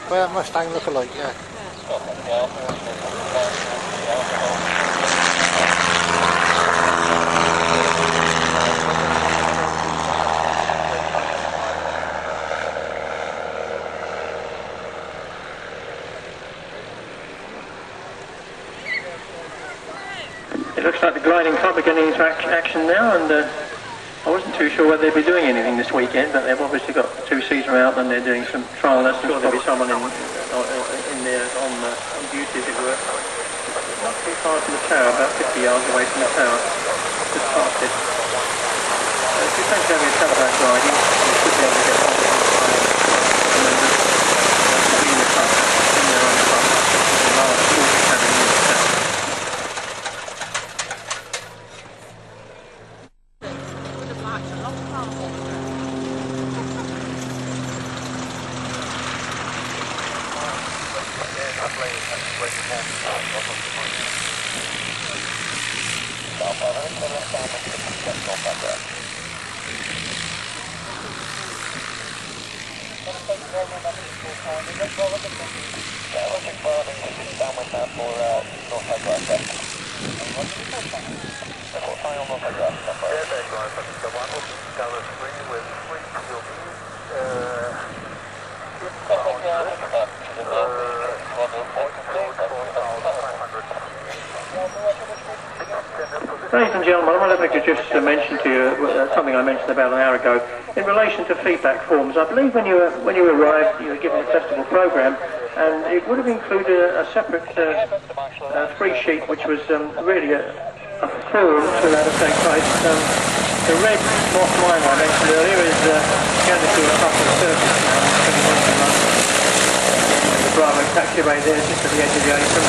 Well, Mustang look-alike, yeah. It looks like the gliding club are getting into action now, and I wasn't too sure whether they'd be doing anything this weekend, but they've obviously got 2 seats out and they're doing some trial lessons. There'll be someone in there on duty, as it were. Not too far from the tower, about 50 yards away from the tower, just past it. If you fancy having a telegraph gliding, you should be able to get one of the members in the club, in their own club, a large water cabin in the tower. Ladies and gentlemen, I wanted to just mention to you something I mentioned about an hour ago in relation to feedback forms. I believe when you arrived, you were given a festival programme, and it would have included a separate free sheet, which was really a form to how to take place. The red Moth Mine I mentioned earlier is going to do a couple of circuits now, the Bravo taxiway there, just at the edge of the apron.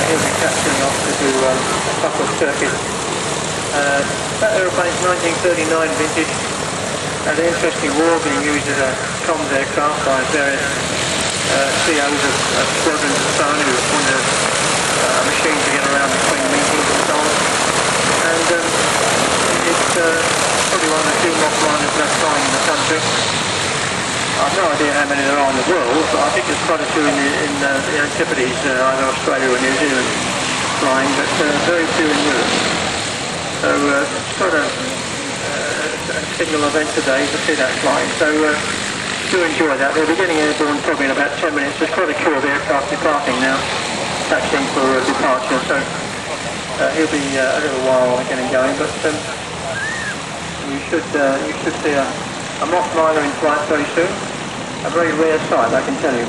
He'll be taxiing off to do a couple of circuits. That aeroplane's 1939 vintage, had an interesting war being used as a comms aircraft by various COs of squadrons and so on, who wanted a machine to get around. electric. I've no idea how many there are in the world, but I think there's quite a few in the Antipodes, either Australia or New Zealand flying, but very few in Europe. So it's quite a signal event today to see that flying. So do enjoy that. They'll be getting airborne probably in about 10 minutes. There's quite a queue of aircraft departing now, taxiing for departure. So he'll be a little while getting going, but you should see a moth miner in flight very soon. A very rare sight, I can tell you.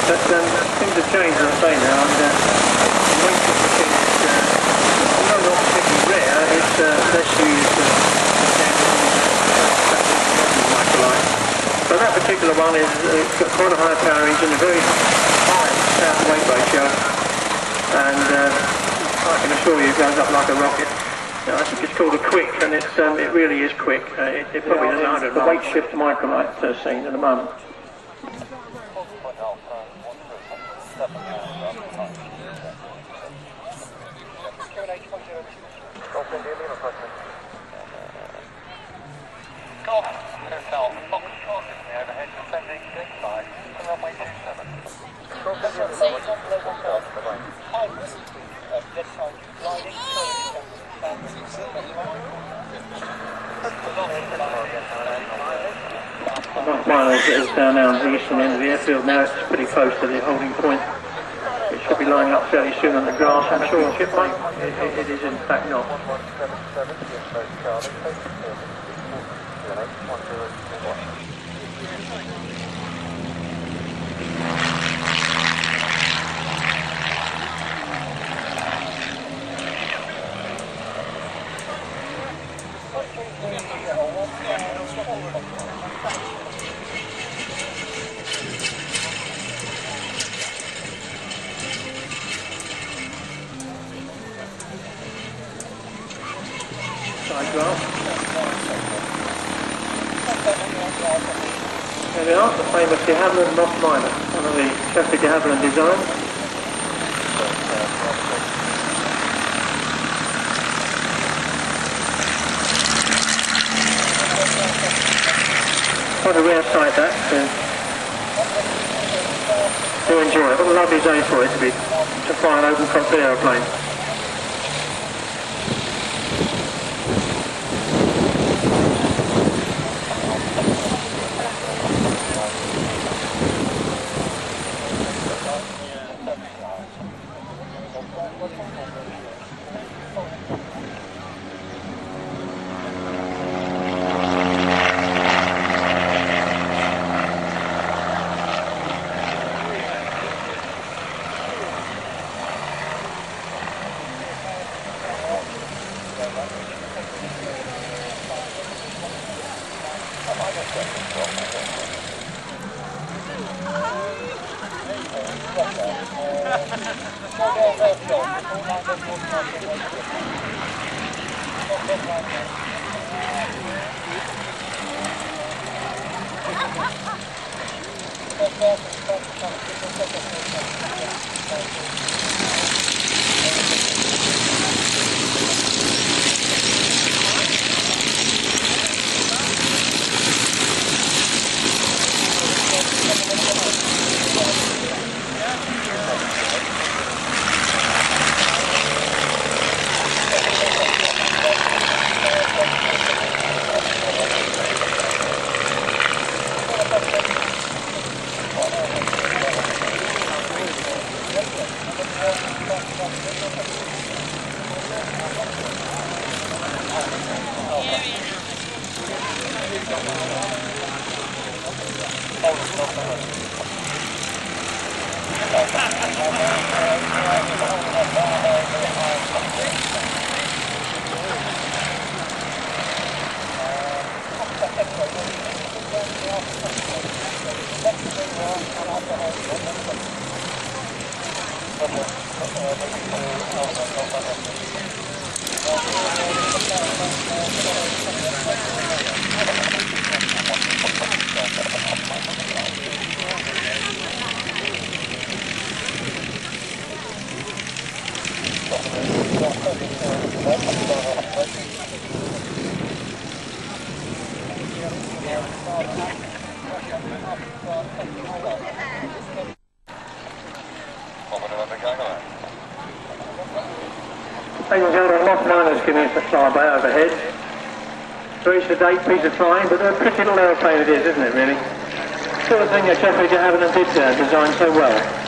But things have changed, as I say now, and the weight of the machine is although not particularly rare, it's less used microlight. So that particular one it's got quite a high power engine, a very high power-weight ratio, and I can assure you it goes up like a rocket. I think it's called a quick, and it really is quick. It probably doesn't have the weight shift microlight scene at the moment. It's down now on the eastern end of the airfield now. It's pretty close to the holding point. It should be lining up fairly soon on the grass, I'm sure. It might. It is in fact not. There we are, the famous de Havilland Moth Miner, one of the classic de Havilland designs. Quite a rare sight that, do enjoy it. What a lovely day for it to fly an open cockpit aeroplane. Ladies and gentlemen, Lost Miners giving us a flyby overhead. Very sedate piece of flying, but a pretty little aeroplane it is, isn't it, really? Sort of thing that Jeffrey de Havilland did design so well.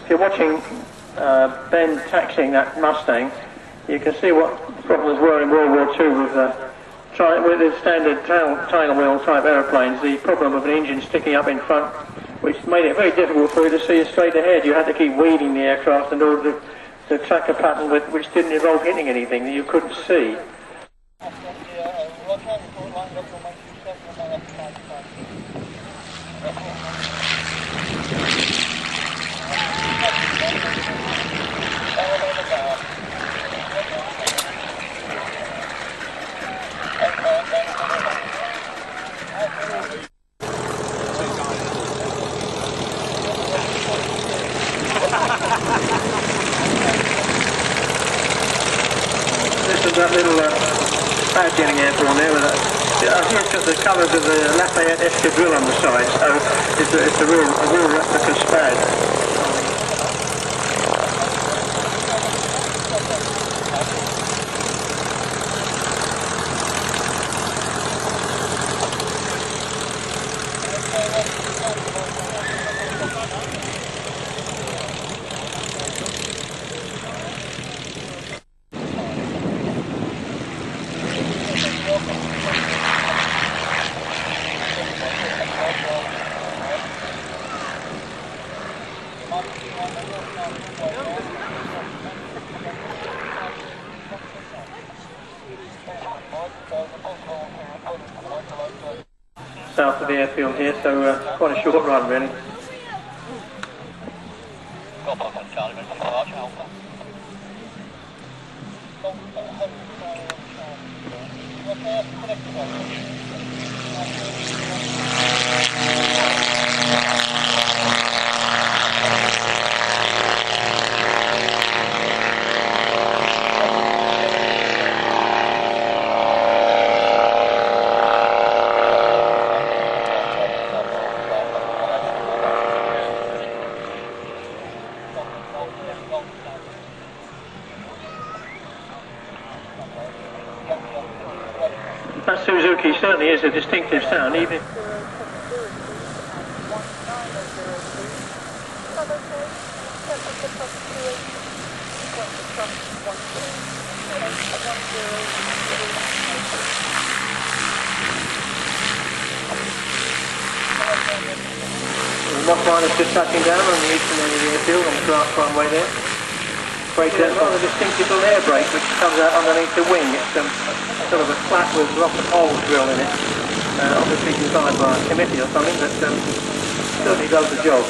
If you're watching Ben taxiing that Mustang, you can see what problems were in World War II with the standard tail wheel type aeroplanes. The problem of an engine sticking up in front, which made it very difficult for you to see straight ahead. You had to keep weeding the aircraft in order to track a pattern which didn't involve hitting anything that you couldn't see. That little badge-getting airborne there, I think it's got the colours of the Lafayette Escadrille on the side, so it's a real replica Spad. South of the airfield here, so quite a short run really. That Suzuki certainly is a distinctive sound, even. The Moss Line is just touching down on the eastern end of the airfield on the grass runway there. Brake has got a distinctive little air brake which comes out underneath the wing. It's sort of a flat with lots of holes drilled in it. Obviously designed by a committee or something, but certainly does the job.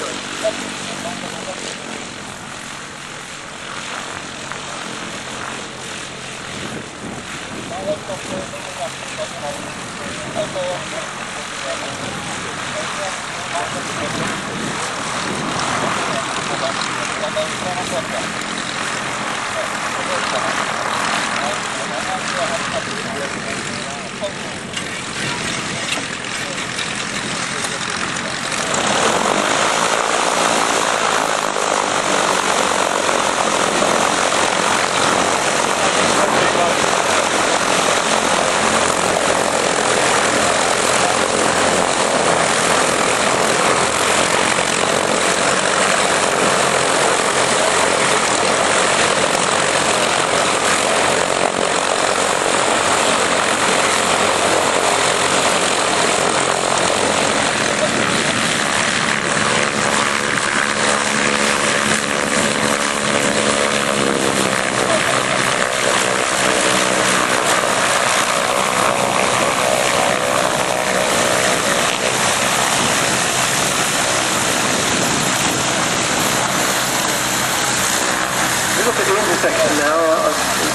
section now,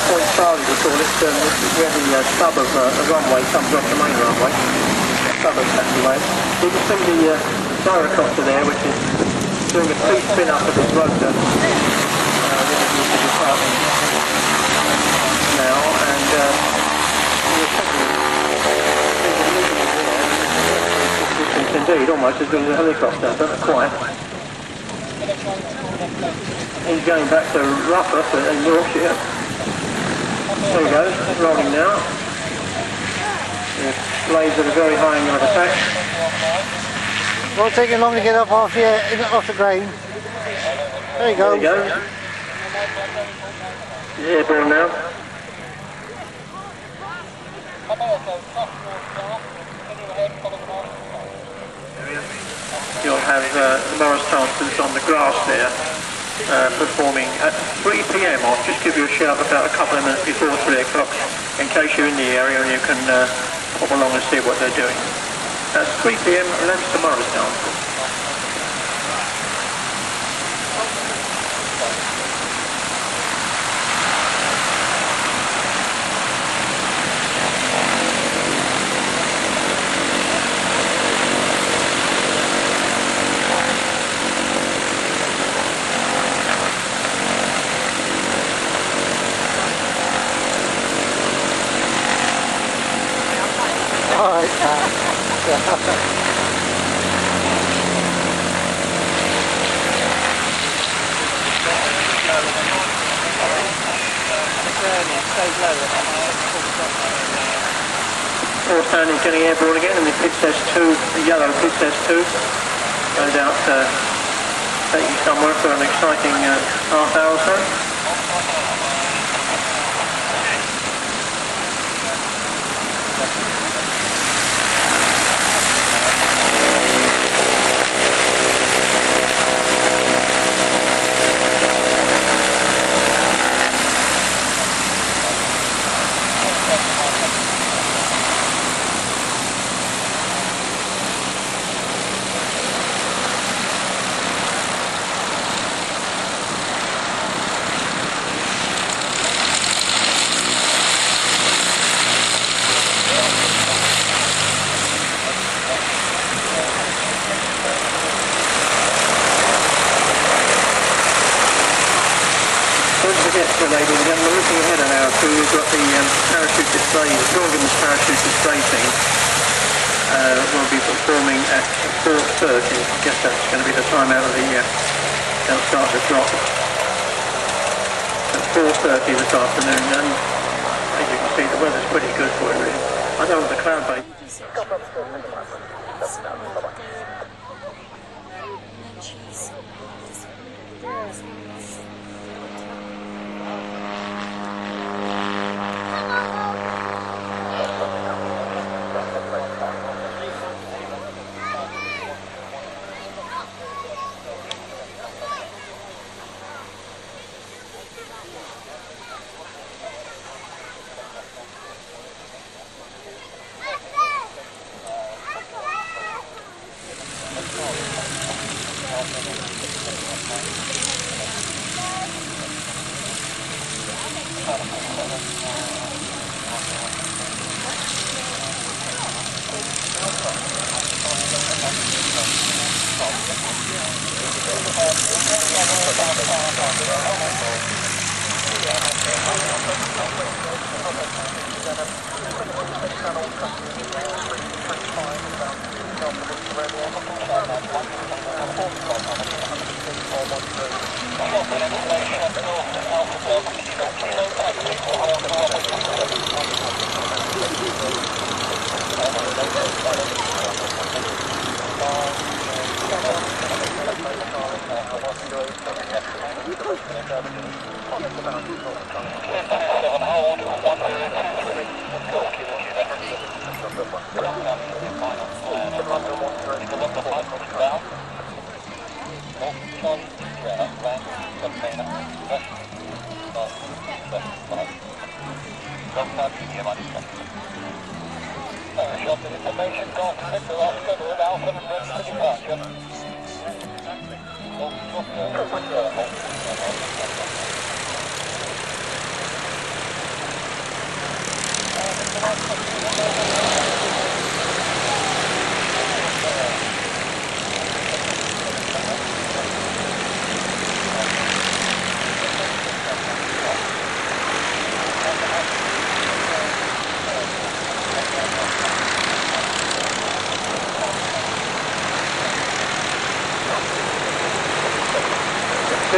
Point Charlie we call it, where the stub of the runway comes off the main runway, stub of taxiway. You can see the gyrocopter there, which is doing a two-spin up of its rotor with a view to departing now, and indeed, almost as good as a helicopter, but not quite. He's going back to Ruffer in Yorkshire. There he goes, rolling now. The blades at a very high angle of attack. Won't take you long to get up off the grain. There you go. There you go. He's airborne now. You'll have the Morris Chancellors on the grass there, performing at 3 p.m. I'll just give you a shout about a couple of minutes before 3 o'clock in case you're in the area and you can pop along and see what they're doing. At 3 p.m. Leominster Morris Chancellors. Standing, getting airborne again, and the pitch says 2, the yellow pitch says 2. No doubt take you somewhere for an exciting half hour or so. Ladies and gentlemen, looking ahead an hour or two, we've got the parachute display, the Shobdon parachute display team will be performing at 4:30. I guess that's going to be the time out of the, they'll start to drop at 4:30 this afternoon, and as you can see the weather's pretty good for it really. I don't know what the cloud base.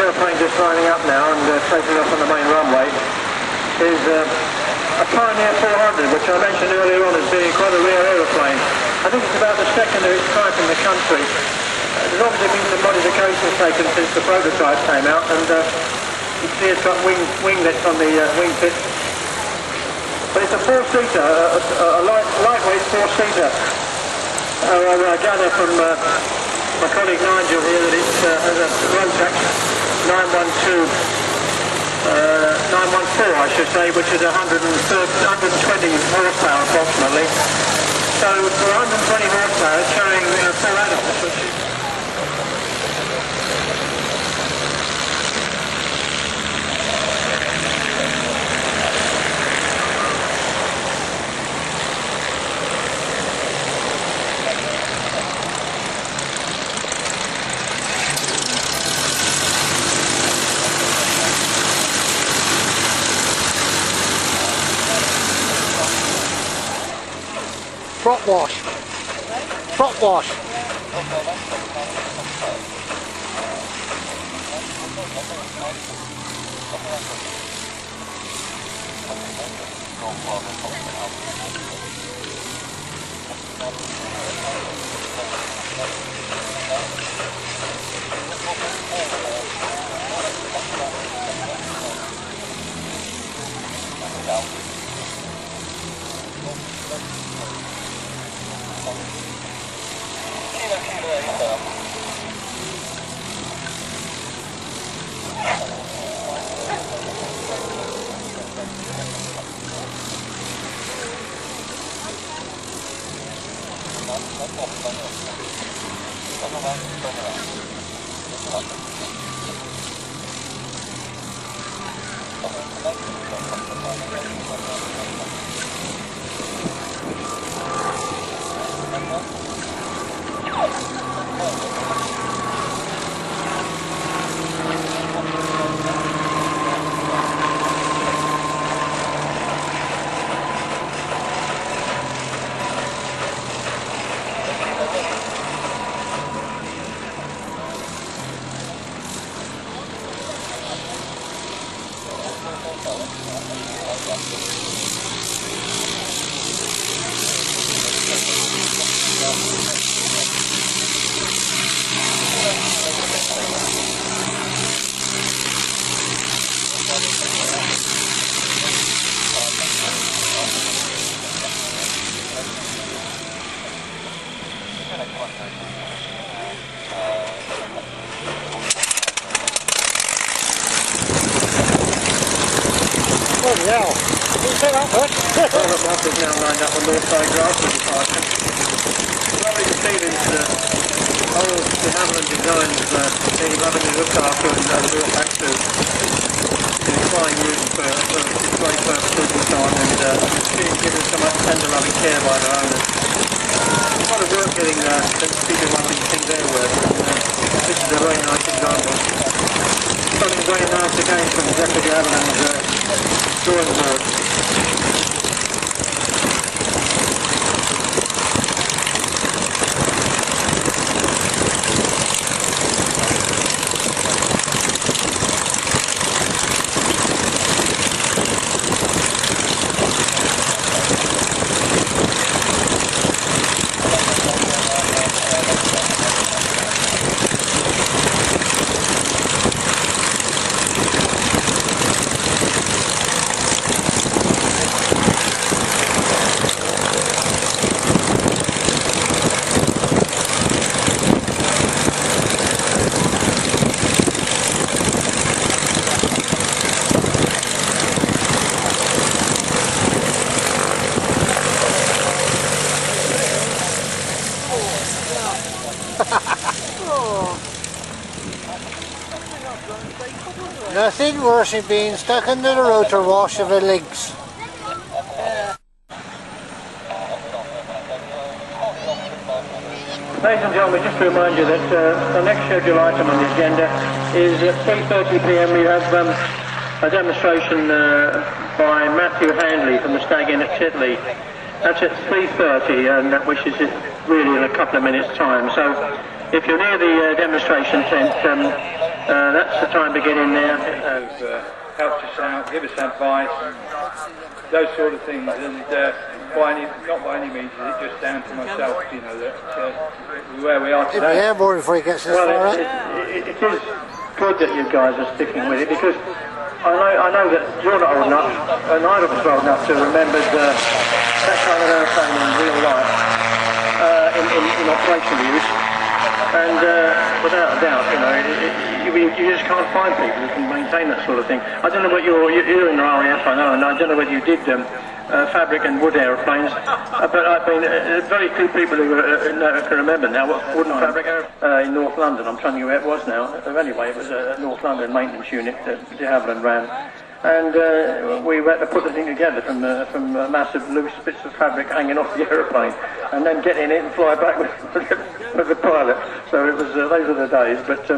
aeroplane just lining up now and taking off on the main runway is a Pioneer 400, which I mentioned earlier on as being quite a rare aeroplane. I think it's about the second of its type in the country. There's obviously been some modifications taken since the prototype came out, and you can see it's got winglets on the wing pit. But it's a four-seater, a lightweight four-seater. I gather from my colleague Nigel here that it has a Rotax 914, I should say, which is 120 horsepower approximately. So for 120 horsepower, it's carrying 4 adults, which is... Prop wash. Prop wash. Bloody hell. Did you say that much? Well, the mob is now lined up on north side grasswood department. Lovely to see these old de Havilland designs being lovingly looked after and brought back to flying use for display purposes and so on, and being given so much tender loving care by their owners. A lot of work getting people one of these things everywhere, and this is a very nice example. Something very nice again from Zephyr de Havilland's drawing board. Nothing worse than being stuck under the rotor wash of the legs. Ladies and gentlemen, just to remind you that the next scheduled item on the agenda is at 3:30 p.m. we have a demonstration by Matthew Handley from the Stag Inn at Titley. That's at 3:30, and which is really in a couple of minutes' time. So if you're near the demonstration tent, That's the time to get in there. Have helped us out, give us advice, those sort of things, and not by any means is it just down to myself, you know, that where we are today. Yeah, more before he gets this far Well, up. it is good that you guys are sticking with it, because I know that you're not old enough, and neither of us are old enough to remember that kind of airplane in real life, in operational use. And without a doubt, you know, you just can't find people who can maintain that sort of thing. I don't know what you're in the RAF, I know, and I don't know whether you did fabric and wood aeroplanes, but I've been very few people who can remember now what wood and fabric in North London. I'm trying to think where it was now. Anyway, it was a North London maintenance unit that de Havilland ran. And we had to put the thing together from massive loose bits of fabric hanging off the aeroplane, and then get in it and fly back with the pilot. So it was those are the days. But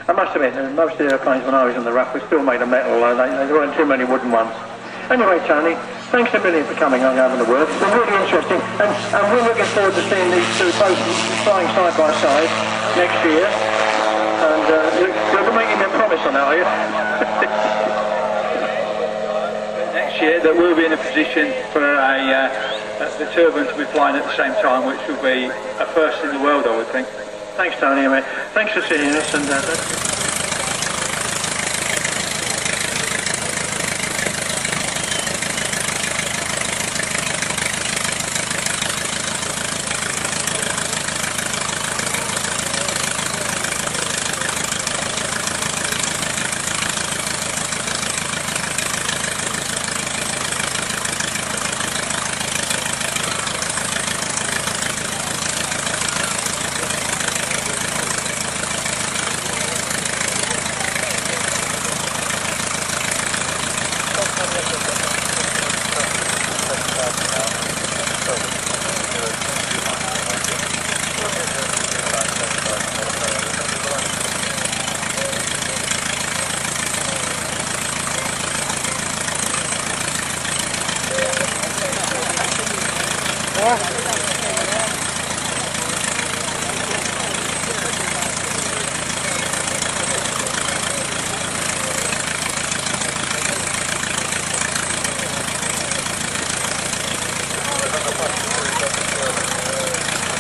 I must admit, most of the aeroplanes when I was in the RAF were still made of metal. There weren't too many wooden ones. Anyway, Tony, thanks a million for coming on and having a word. It's been really interesting, and we're looking forward to seeing these two both flying side by side next year. And you're making me a promise on that, are you? Year that we'll be in a position for the turbine to be flying at the same time, which will be a first in the world, I would think. Thanks, Tony. Thanks for seeing us, and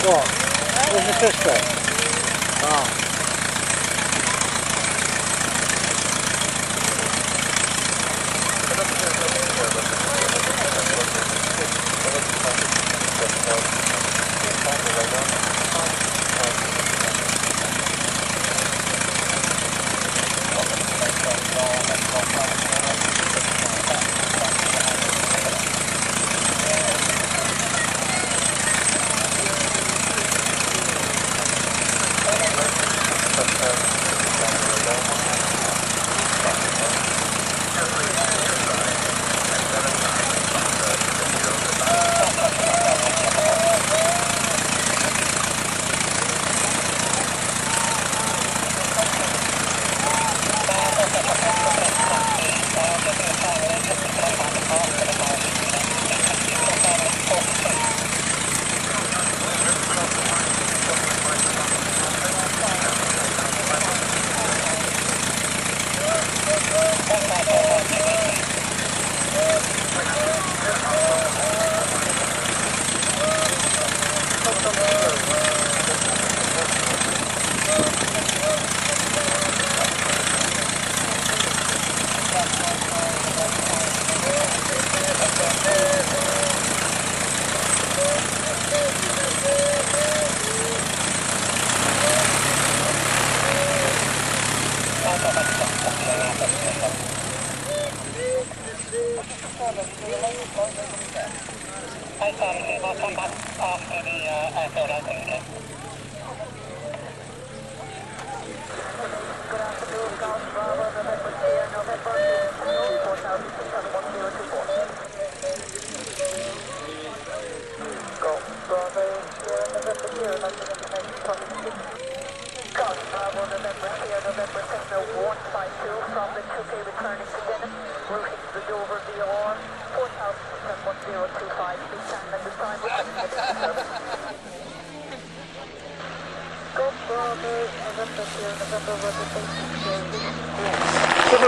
What? Where's the fish bit? Oh.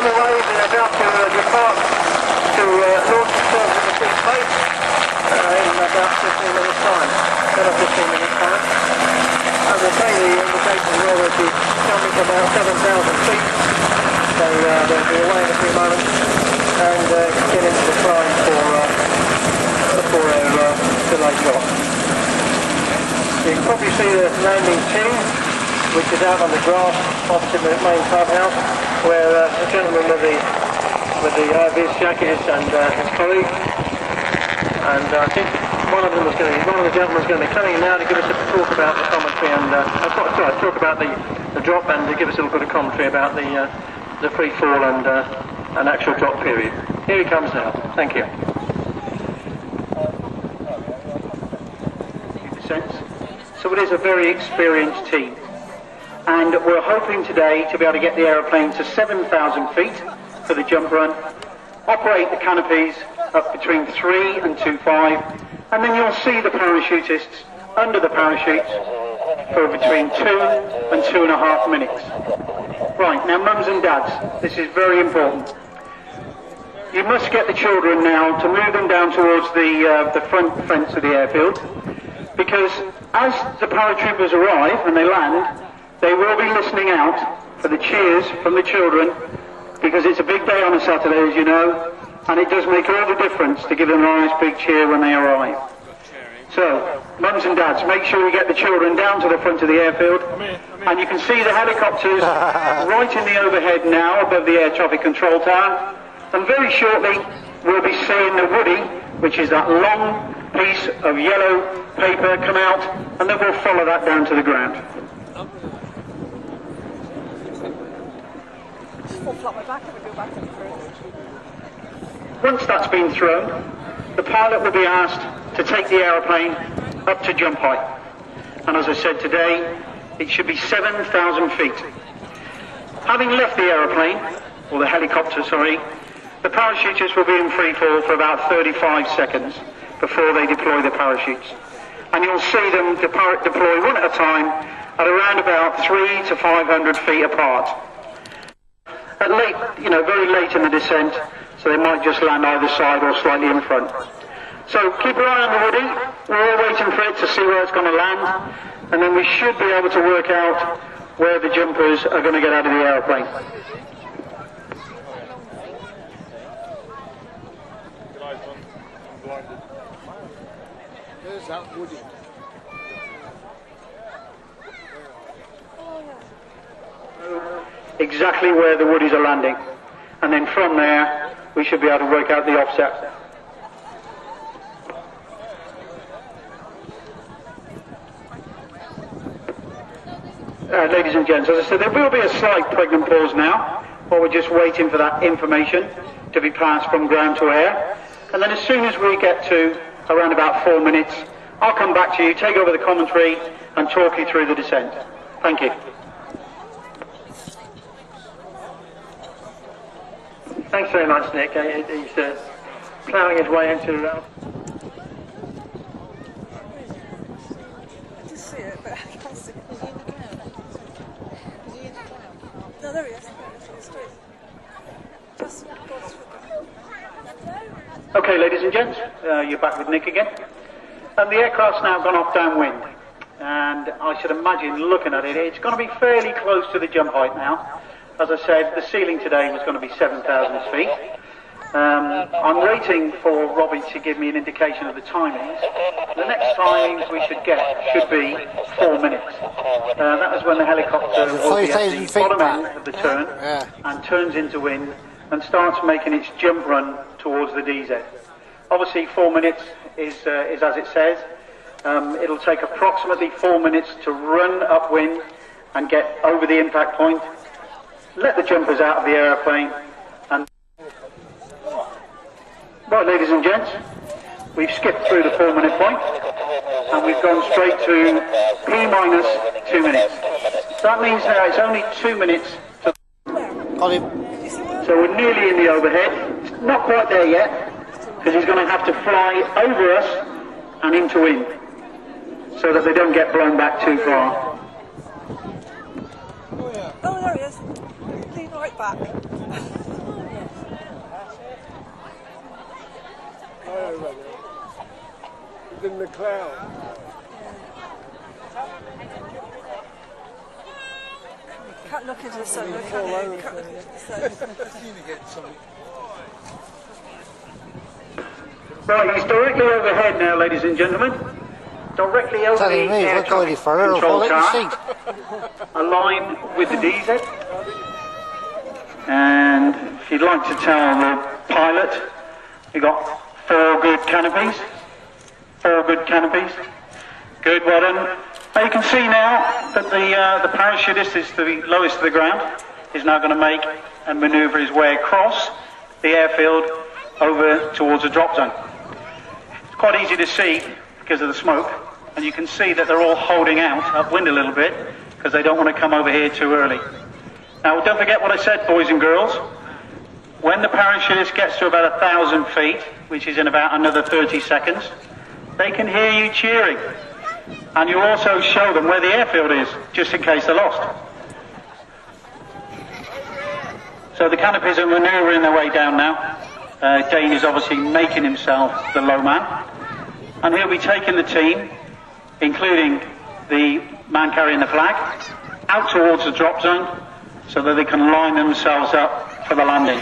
on the way. They're about to depart to launch themselves in the free space in about 15 minutes time, 10 or 15 minutes time. As I say, the indication will be coming to about 7,000 feet, so they'll be away in a few moments and get into the climb for our delayed drop. You can probably see the landing tube, which is out on the grass opposite the main clubhouse, where a gentleman with the his jacket and his colleague, and I think one of the gentlemen is going to be coming now to give us a talk about the commentary and talk about the drop and to give us a little bit of commentary about the free fall and actual drop period. Here he comes now. Thank you. So it is a very experienced team, and we're hoping today to be able to get the aeroplane to 7,000 feet for the jump run, operate the canopies up between 3 and 2.5, and then you'll see the parachutists under the parachutes for between 2 and 2.5 minutes. Right, now mums and dads, this is very important. You must get the children now to move them down towards the front fence of the airfield, because as the paratroopers arrive and they land, they will be listening out for the cheers from the children, because it's a big day on a Saturday, as you know, and it does make all the difference to give them a nice big cheer when they arrive. So, mums and dads, make sure we get the children down to the front of the airfield, and you can see the helicopters right in the overhead now above the air traffic control tower, and very shortly we'll be seeing the Woody, which is that long piece of yellow paper, come out, and then we'll follow that down to the ground. Once that's been thrown, the pilot will be asked to take the aeroplane up to jump height. And as I said today, it should be 7,000 feet. Having left the aeroplane, or the helicopter, sorry, the parachutists will be in free fall for about 35 seconds before they deploy the parachutes. And you'll see them deploy one at a time at around about 300 to 500 feet apart. At late, very late in the descent, so they might just land either side or slightly in front. So keep your eye on the Woody. We're all waiting for it to see where it's going to land, and then we should be able to work out where the jumpers are going to get out of the aeroplane. There's that Woody. Exactly where the Woodies are landing, and then from there we should be able to work out the offset. Ladies and gents, as I said, there will be a slight pregnant pause now while we're just waiting for that information to be passed from ground to air, and then as soon as we get to around about 4 minutes, I'll come back to you, take over the commentary and talk you through the descent. Thank you. Thanks very much, Nick. He's ploughing his way into... I can see it, but I can't see it. No, there he is. Just goes Okay, ladies and gents, you're back with Nick again. And the aircraft's now gone off downwind. And I should imagine, looking at it, it's going to be fairly close to the jump height now. As I said, the ceiling today was going to be 7,000 feet. I'm waiting for Robbie to give me an indication of the timings. The next timings we should get should be 4 minutes. That is when the helicopter will be at the bottom end of the turn and turns into wind and starts making its jump run towards the DZ. Obviously 4 minutes is as it says. It'll take approximately 4 minutes to run upwind and get over the impact point, let the jumpers out of the aeroplane, and... Right, ladies and gents, we've skipped through the 4 minute point and we've gone straight to P-minus 2 minutes. So that means now it's only 2 minutes to... Got him. So we're nearly in the overhead. It's not quite there yet, because he's going to have to fly over us and into wind, so that they don't get blown back too far. Oh, there he is. Lean right back. absorbed in the cloud. Can't look into the sun, look at it. Can't look into the sun. Right, he's directly overhead now, ladies and gentlemen. Directly over Telling the me, air look already traffic for her, control I'll tower, let you aligned with the DZ. And if you'd like to tell the pilot, we've got 4 good canopies. 4 good canopies. Good, well done. Now you can see now that the parachutist is the lowest to the ground, is now going to make and manoeuvre his way across the airfield over towards the drop zone. It's quite easy to see because of the smoke, and you can see that they're all holding out upwind a little bit because they don't want to come over here too early. Now don't forget what I said, boys and girls. When the parachutist gets to about 1,000 feet, which is in about another 30 seconds, they can hear you cheering. And you also show them where the airfield is, just in case they're lost. So the canopies are manoeuvring their way down now. Dane is obviously making himself the low man. And he'll be taking the team, including the man carrying the flag, out towards the drop zone so that they can line themselves up for the landing.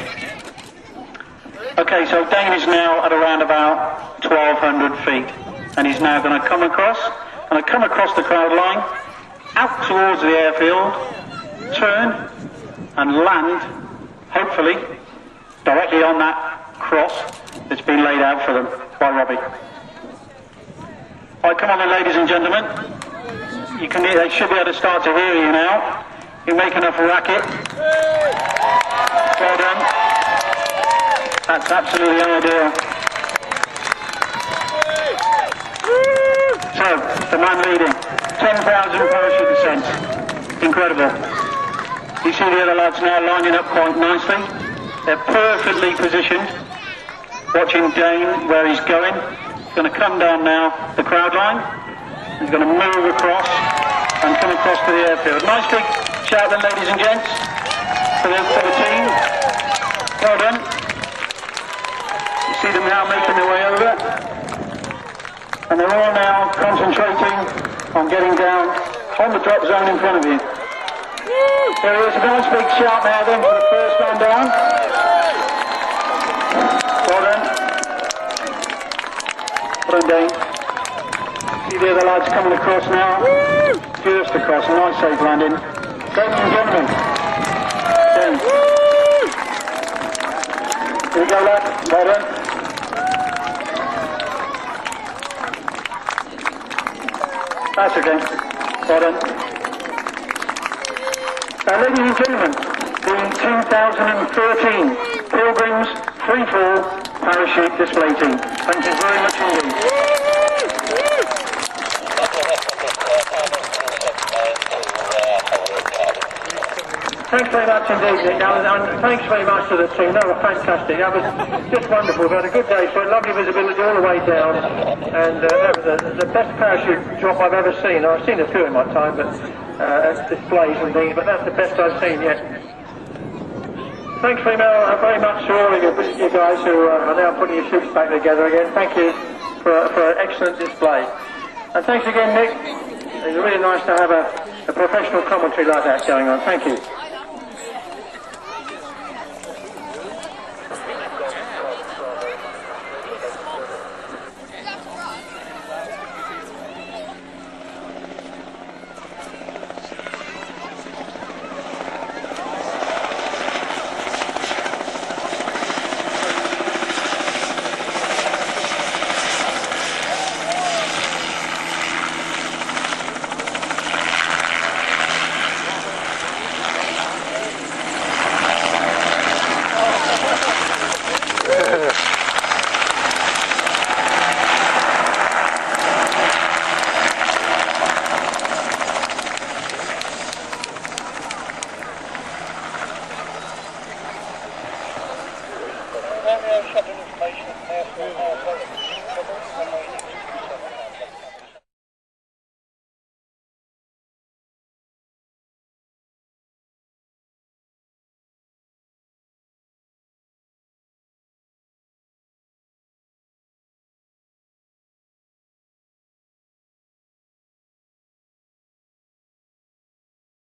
Okay, so Dane is now at around about 1,200 feet. And he's now going to come across the crowd line, out towards the airfield, turn and land, hopefully, directly on that cross that's been laid out for them by Robbie. All right, come on then, ladies and gentlemen. They should be able to start to hear you now. You make enough racket. Well done. That's absolutely ideal. So, the man leading, 10,000 parachute descents. Incredible. You see the other lads now lining up quite nicely. They're perfectly positioned, watching Dane where he's going. He's going to come down now the crowd line. He's going to move across and come across to the airfield. Nice big shout then, ladies and gents, for the team. Well done. You see them now making their way over. And they're all now concentrating on getting down on the drop zone in front of you. There is a nice big shout now then for the first man down. Well done. Well done, Dane. See the other lads coming across now. Just across, a nice safe landing. Ladies and gentlemen. Dane. Here we go, lad. Well done. That's okay. Well done. Now, ladies and gentlemen, the 2013 Pilgrims Freefall Parachute Display Team. Thank you very much indeed. Thanks very much indeed, Nick, and thanks very much to the team. They were fantastic. That was just wonderful. We had a good day, so lovely visibility all the way down, and that was the best parachute drop I've ever seen. I've seen a few in my time, but displays and things, but that's the best I've seen yet. Thanks very much to all of you guys who are now putting your shoots back together again. Thank you for an excellent display. And thanks again, Nick. It's really nice to have a professional commentary like that going on. Thank you.